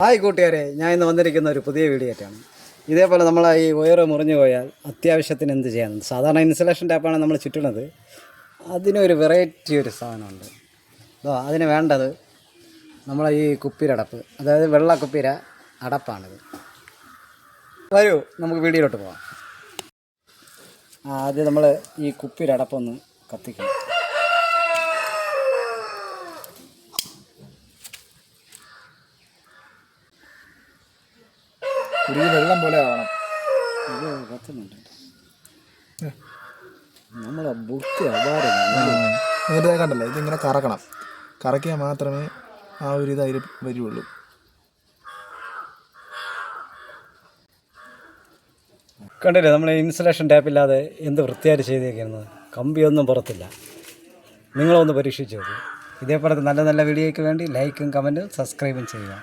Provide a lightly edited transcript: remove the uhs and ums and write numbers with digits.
Hi കൂട്ടുകാരെ, ഞാൻ ഇന്ന് വന്നിരിക്കുന്ന ഒരു പുതിയ വീഡിയോ ആയിട്ടാണ്. ഇതേപോലെ നമ്മൾ ഈ വയർ മുറിഞ്ഞു പോയാൽ അത്യാവശ്യത്തിന് എന്ത് ചെയ്യണം? സാധാരണ ഇൻസുലേഷൻ ടാപ്പാണ് നമ്മൾ ചുറ്റുന്നത്. അതിനൊരു വെറൈറ്റി ഒരു സാധനമുണ്ട്. അതിന് വേണ്ടത് നമ്മളെ ഈ കുപ്പിരടപ്പ്, അതായത് വെള്ള കുപ്പിര അടപ്പാണിത്. വരൂ നമുക്ക് വീഡിയോയിലോട്ട് പോകാം. ആദ്യം നമ്മൾ ഈ കുപ്പിരടപ്പൊന്ന് കത്തിക്കണം. വെള്ളം പോലെ ആവണം. ഇത് കത്തുന്നുണ്ട്. നമ്മളെ ബുക്ക് അപാരം. എന്നിട്ട് കണ്ടല്ലോ, ഇതിങ്ങനെ കറക്കണം. കറക്കിയാൽ മാത്രമേ ആ ഒരു ഇത് അതിൽ വരുള്ളൂ. കണ്ടില്ലേ, നമ്മൾ ഇൻസുലേഷൻ ടാപ്പില്ലാതെ എന്ത് വൃത്തിയായിട്ട് ചെയ്തേക്കുന്നത്. കമ്പിയൊന്നും പുറത്തില്ല. നിങ്ങളൊന്ന് പരീക്ഷിച്ച് നോക്കൂ. ഇതേപോലത്തെ നല്ല നല്ല വീഡിയോയ്ക്ക് വേണ്ടി ലൈക്കും കമൻറ്റും സബ്സ്ക്രൈബും ചെയ്യുക.